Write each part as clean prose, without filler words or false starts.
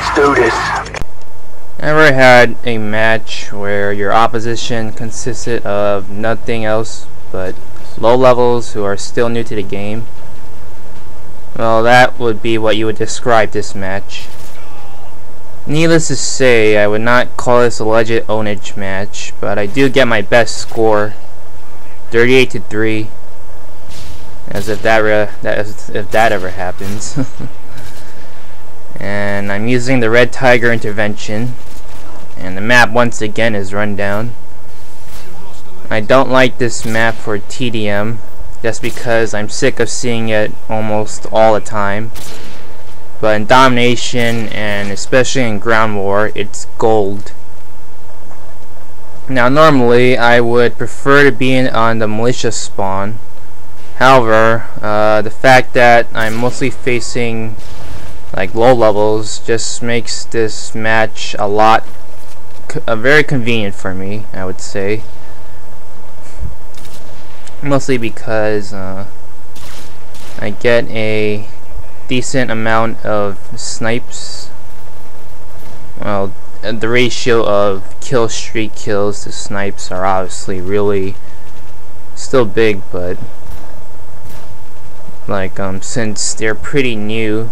Let's do this. Ever had a match where your opposition consisted of nothing else but low levels who are still new to the game? Well, that would be what you would describe this match. Needless to say, I would not call this a legit ownage match, but I do get my best score, 38-3, as if that ever happens. And I'm using the Red Tiger intervention, and the map once again is run down. I don't like this map for TDM just because I'm sick of seeing it almost all the time. But in domination and especially in ground war, it's gold. Now normally I would prefer to be on the militia spawn. However, the fact that I'm mostly facing like low levels just makes this match very convenient for me, I would say. Mostly because I get a decent amount of snipes. Well, the ratio of Killstreak kills to snipes are obviously really still big, but like since they're pretty new,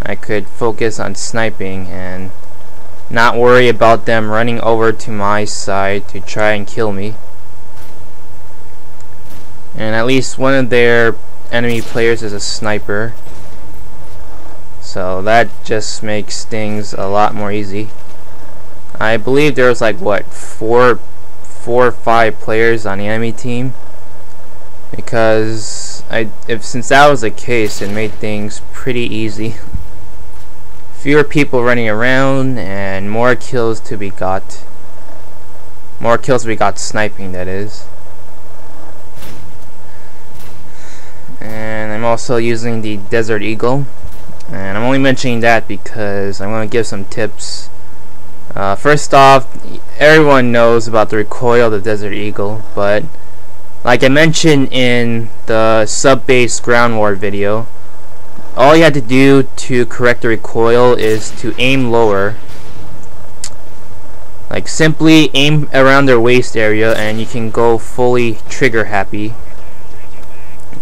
I could focus on sniping and not worry about them running over to my side to try and kill me. And at least one of their enemy players is a sniper, so that just makes things a lot more easy. I believe there was like what, four or five players on the enemy team, because since that was the case, it made things pretty easy. Fewer people running around and more kills to be got. More kills to be got sniping, that is. And I'm also using the Desert Eagle, and I'm only mentioning that because I'm going to give some tips. First off, everyone knows about the recoil of the Desert Eagle, but like I mentioned in the sub-base ground war video, all you have to do to correct the recoil is to aim lower. Like simply aim around their waist area and you can go fully trigger happy,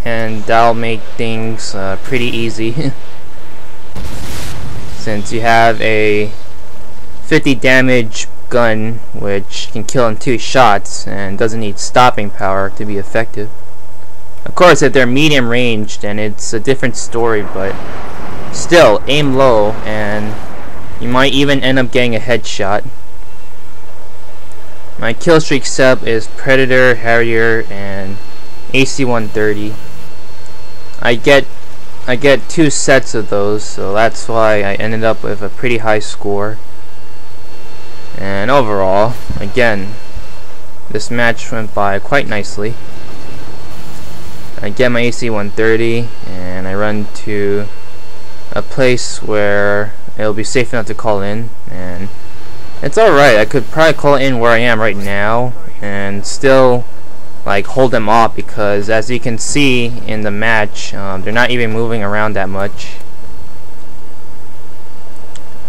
and that'll make things pretty easy. Since you have a 50 damage gun which can kill in 2 shots and doesn't need stopping power to be effective. Of course, if they're medium range, then it's a different story, but still, aim low and you might even end up getting a headshot. My Killstreak sub is Predator, Harrier, and AC-130. I get 2 sets of those, so that's why I ended up with a pretty high score. And overall, again, this match went by quite nicely. I get my AC-130 and I run to a place where it'll be safe enough to call in, and it's alright. I could probably call in where I am right now and still like hold them off, because as you can see in the match, they're not even moving around that much.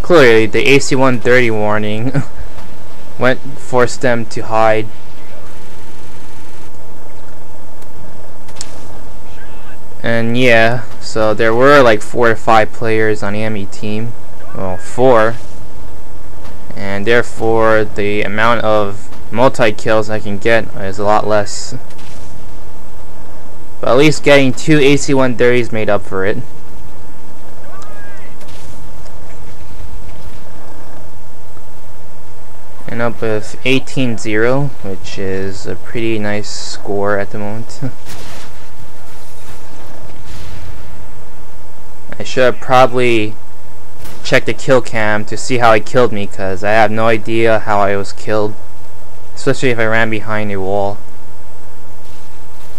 Clearly the AC-130 warning forced them to hide. And yeah, so there were like 4 to 5 players on the enemy team. Well, 4. And therefore the amount of multi-kills I can get is a lot less. But at least getting 2 AC-130s made up for it. And up with 18-0, which is a pretty nice score at the moment. I should have probably checked the kill cam to see how he killed me, because I have no idea how I was killed, especially if I ran behind a wall.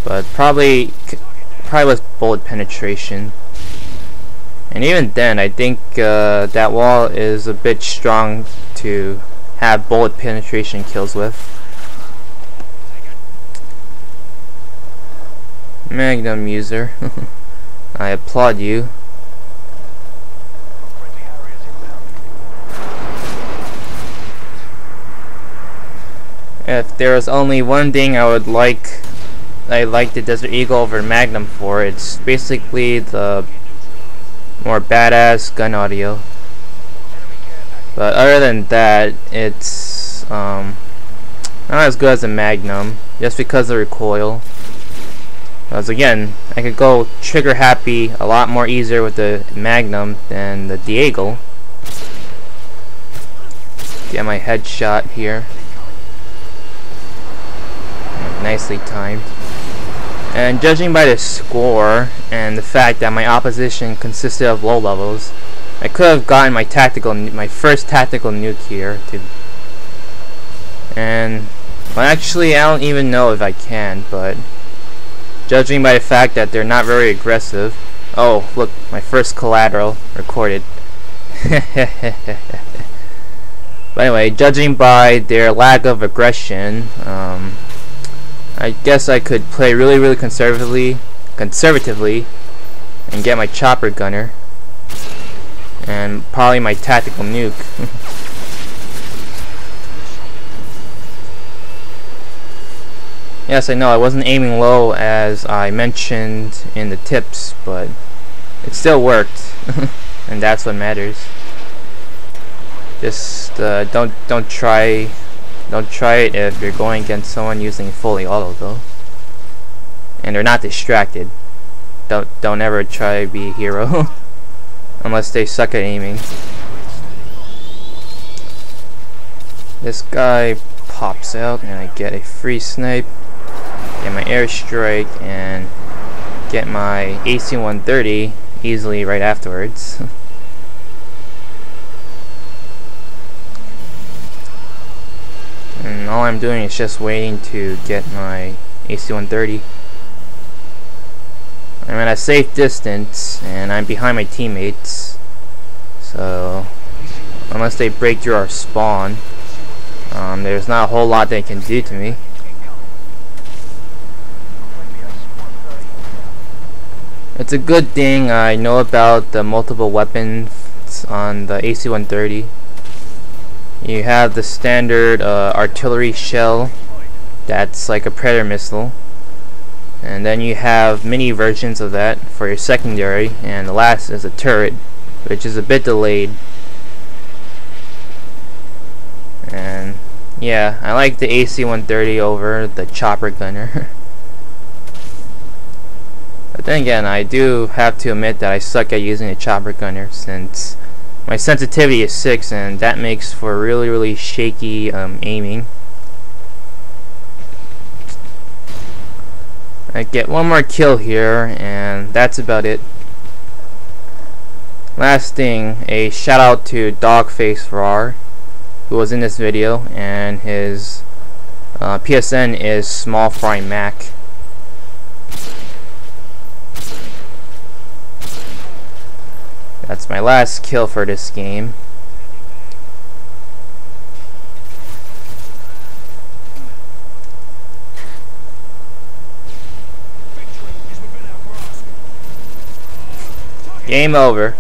But probably was bullet penetration, and even then I think that wall is a bit strong to have bullet penetration kills with. Magnum user, I applaud you. If there was only one thing I like the Desert Eagle over Magnum for, it's basically the more badass gun audio. But other than that, it's not as good as a Magnum, just because of the recoil. Because again, I could go trigger happy a lot more easier with the Magnum than the Deagle. Get my headshot here. Nicely timed. And judging by the score and the fact that my opposition consisted of low levels, I could have gotten my first tactical nuke here. And well, actually, I don't even know if I can, but judging by the fact that they're not very aggressive. Oh, look, my first collateral recorded. But anyway, judging by their lack of aggression, I guess I could play really conservatively, and get my chopper gunner, and probably my tactical nuke. Yes, I know I wasn't aiming low as I mentioned in the tips, but it still worked, and that's what matters. Just don't try it if you're going against someone using fully auto though, and they're not distracted. Don't ever try to be a hero unless they suck at aiming. This guy pops out and I get a free snipe, get my airstrike, and get my AC-130 easily right afterwards. And all I'm doing is just waiting to get my AC-130. I'm at a safe distance and I'm behind my teammates, so unless they break through our spawn, there's not a whole lot they can do to me. It's a good thing I know about the multiple weapons on the AC-130. You have the standard artillery shell, that's like a Predator missile, and then you have mini versions of that for your secondary, and the last is a turret, which is a bit delayed. And yeah, I like the AC-130 over the chopper gunner. But then again, I do have to admit that I suck at using a chopper gunner, since my sensitivity is 6, and that makes for really shaky aiming. I get one more kill here, and that's about it. Last thing, a shout out to Dogface Rar, who was in this video, and his PSN is Small Fry Mac. That's my last kill for this game. Game over.